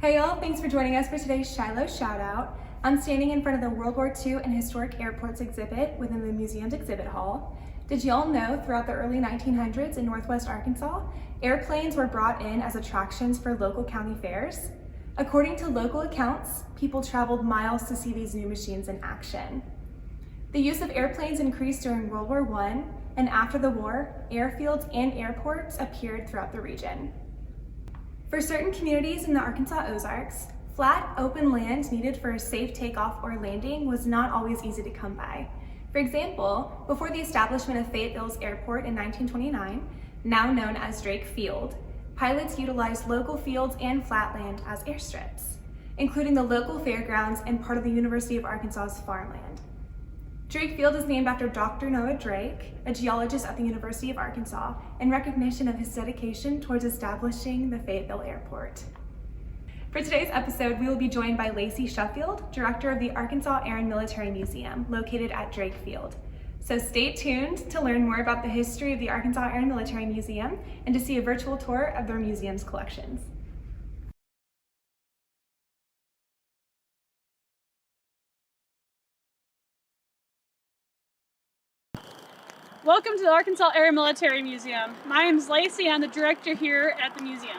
Hey y'all, thanks for joining us for today's Shiloh Shoutout. I'm standing in front of the World War II and Historic Airports exhibit within the museum's exhibit hall. Did y'all know throughout the early 1900s in Northwest Arkansas, airplanes were brought in as attractions for local county fairs? According to local accounts, people traveled miles to see these new machines in action. The use of airplanes increased during World War I, and after the war, airfields and airports appeared throughout the region. For certain communities in the Arkansas Ozarks, flat, open land needed for a safe takeoff or landing was not always easy to come by. For example, before the establishment of Fayetteville's airport in 1929, now known as Drake Field, pilots utilized local fields and flat land as airstrips, including the local fairgrounds and part of the University of Arkansas's farmland. Drake Field is named after Dr. Noah Drake, a geologist at the University of Arkansas, in recognition of his dedication towards establishing the Fayetteville Airport. For today's episode, we will be joined by LACI Shuffield, director of the Arkansas Air and Military Museum, located at Drake Field. So stay tuned to learn more about the history of the Arkansas Air and Military Museum and to see a virtual tour of their museum's collections. Welcome to the Arkansas Air and Military Museum. My name is LACI. I'm the director here at the museum.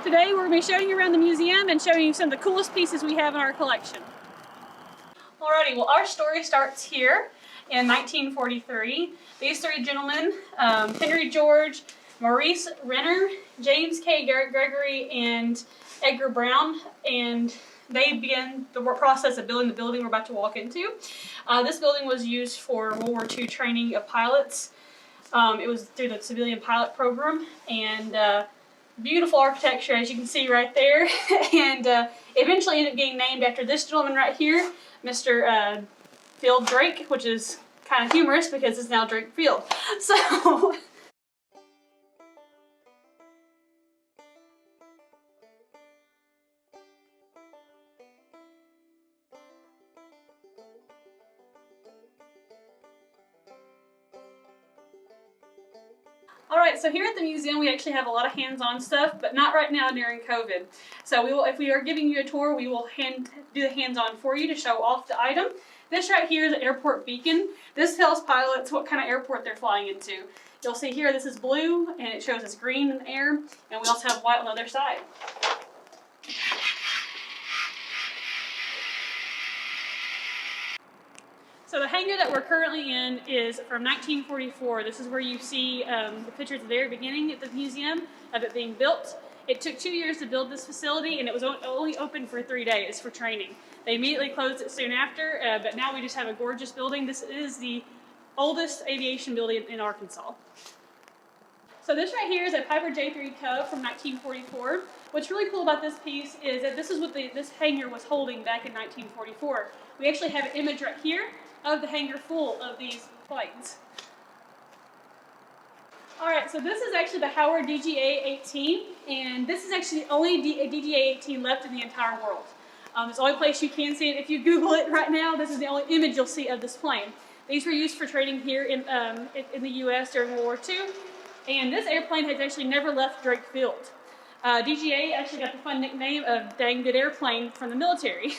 Today we're going to be showing you around the museum and showing you some of the coolest pieces we have in our collection. Alrighty, well our story starts here in 1943. These three gentlemen, Henry George, Maurice Renner, James K. Garrett Gregory, and Edgar Brown, and they began the process of building the building we're about to walk into. This building was used for World War II training of pilots. It was through the civilian pilot program, and beautiful architecture as you can see right there. And eventually ended up getting named after this gentleman right here, Mr. Field Drake, which is kind of humorous because it's now Drake Field. So. Alright, so here at the museum we actually have a lot of hands-on stuff, but not right now during COVID. So we will, if we are giving you a tour, we will do the hands-on for you to show off the item. This right here is an airport beacon. This tells pilots what kind of airport they're flying into. You'll see here this is blue, and it shows us green in the air, and we also have white on the other side. So the hangar that we're currently in is from 1944. This is where you see the picture at the very beginning at the museum of it being built. It took 2 years to build this facility, and it was only open for 3 days for training. They immediately closed it soon after, but now we just have a gorgeous building. This is the oldest aviation building in Arkansas. So this right here is a Piper J3 Cub from 1944. What's really cool about this piece is that this is what this hangar was holding back in 1944. We actually have an image right here of the hangar full of these planes. Alright, so this is actually the Howard DGA-18, and this is actually the only DGA-18 left in the entire world. It's the only place you can see it. If you Google it right now, this is the only image you'll see of this plane. These were used for training here in the U.S. during World War II, and this airplane has actually never left Drake Field. DGA actually got the fun nickname of Dang Good Airplane from the military.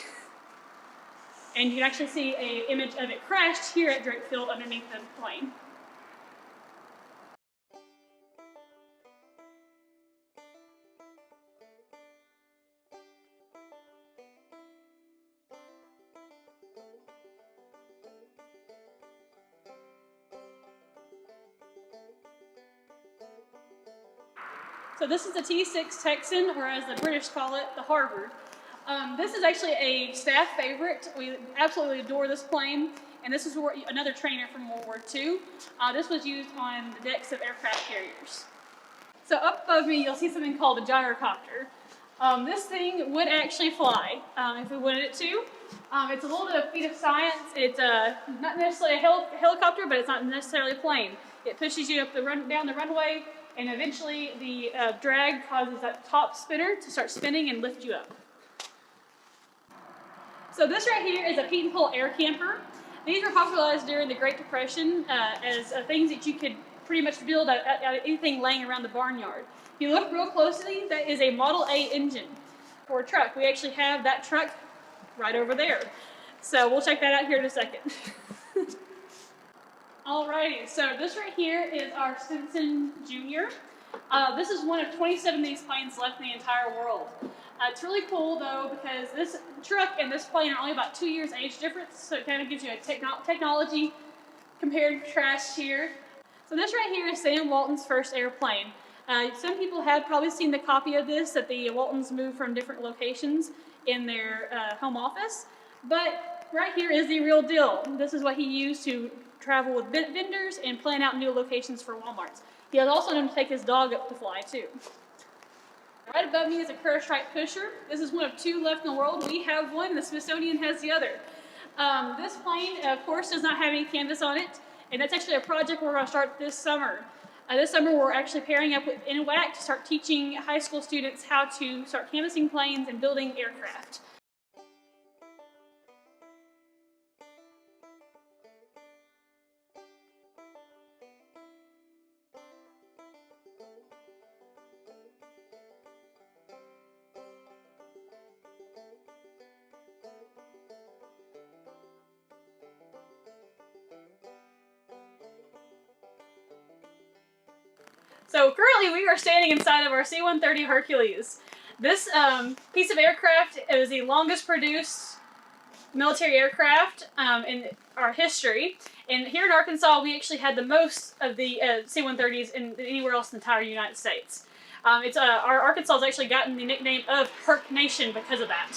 And you can actually see an image of it crashed here at Drake Field underneath the plane. So this is the T6 Texan, or as the British call it, the Harvard. This is actually a staff favorite. We absolutely adore this plane, and this is another trainer from World War II. This was used on the decks of aircraft carriers. So up above me, you'll see something called a gyrocopter. This thing would actually fly if we wanted it to. It's a little bit of feat of science. It's not necessarily a helicopter, but it's not necessarily a plane. It pushes you up down the runway, and eventually the drag causes that top spinner to start spinning and lift you up. So this right here is a Pete and Pole air camper. These were popularized during the Great Depression as things that you could pretty much build out of anything laying around the barnyard. If you look real closely, that is a Model A engine. for a truck. We actually have that truck right over there. So we'll check that out here in a second. Alrighty, so this right here is our Stinson Jr. This is one of 27 of these planes left in the entire world. It's really cool though because this truck and this plane are only about 2 years age difference, so it kind of gives you a technology compared and contrast here. So this right here is Sam Walton's first airplane. Some people have probably seen the copy of this that the Waltons moved from different locations in their home office, but right here is the real deal. This is what he used to travel with vendors and plan out new locations for Walmarts. He has also known to take his dog up to fly too. Right above me is a Curve-Stripe pusher. This is one of 2 left in the world. We have one, the Smithsonian has the other. This plane, of course, does not have any canvas on it, and that's actually a project we're going to start this summer. This summer we're actually pairing up with NWAC to start teaching high school students how to start canvassing planes and building aircraft. So currently we are standing inside of our C-130 Hercules. This piece of aircraft is the longest produced military aircraft in our history. And here in Arkansas we actually had the most of the C-130s than anywhere else in the entire United States. Our Arkansas has actually gotten the nickname of Herc Nation because of that.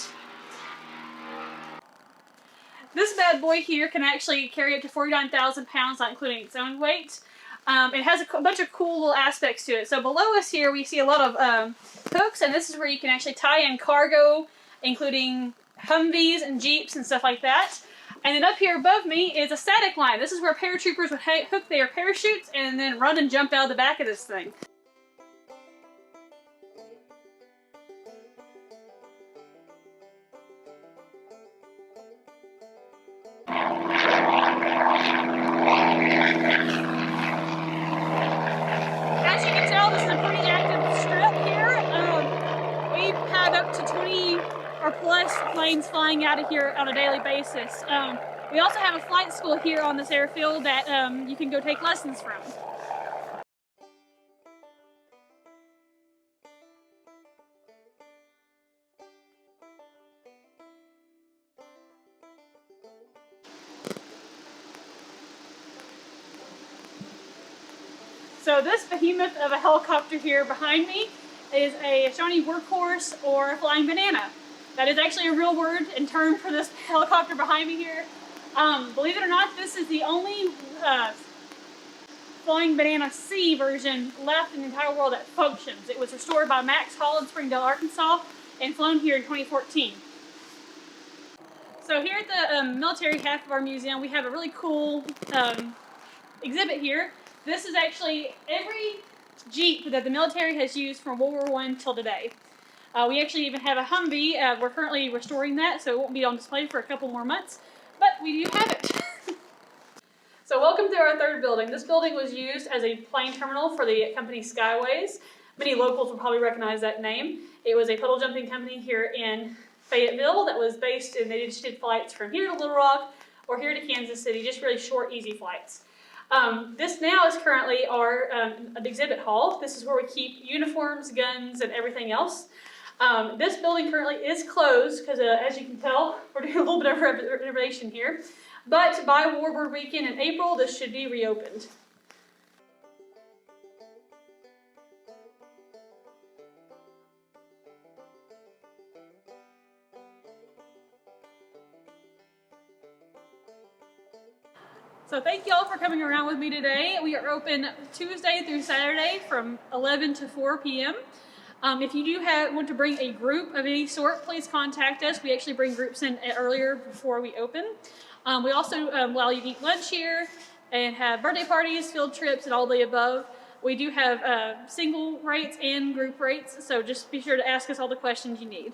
This bad boy here can actually carry up to 49,000 pounds, not including its own weight. It has a bunch of cool little aspects to it. So below us here we see a lot of hooks, and this is where you can actually tie in cargo, including Humvees and Jeeps and stuff like that. And then up here above me is a static line. This is where paratroopers would hook their parachutes and then run and jump out of the back of this thing. As you can tell, this is a pretty active strip here. We have up to 20 or plus planes flying out of here on a daily basis. We also have a flight school here on this airfield that you can go take lessons from. So this behemoth of a helicopter here behind me is a Shawnee Workhorse or a Flying Banana. That is actually a real word and term for this helicopter behind me here. Believe it or not, this is the only Flying Banana C version left in the entire world that functions. It was restored by Max Hall in Springdale, Arkansas, and flown here in 2014. So here at the military half of our museum, we have a really cool exhibit here. This is actually every Jeep that the military has used from World War I till today. We actually even have a Humvee. We're currently restoring that, so it won't be on display for a couple more months, but we do have it. So welcome to our third building. This building was used as a plane terminal for the company Skyways. Many locals will probably recognize that name. It was a puddle jumping company here in Fayetteville that was based, and they just did flights from here to Little Rock or here to Kansas City, just really short, easy flights. This now is currently our exhibit hall. This is where we keep uniforms, guns, and everything else. This building currently is closed because, as you can tell, we're doing a little bit of renovation here. But by Warbird Weekend in April, this should be reopened. So thank y'all for coming around with me today. We are open Tuesday through Saturday from 11 to 4 p.m. If you do want to bring a group of any sort, please contact us. We actually bring groups in earlier before we open. We also allow you to eat lunch here and have birthday parties, field trips, and all the above. We do have single rates and group rates, so just be sure to ask us all the questions you need.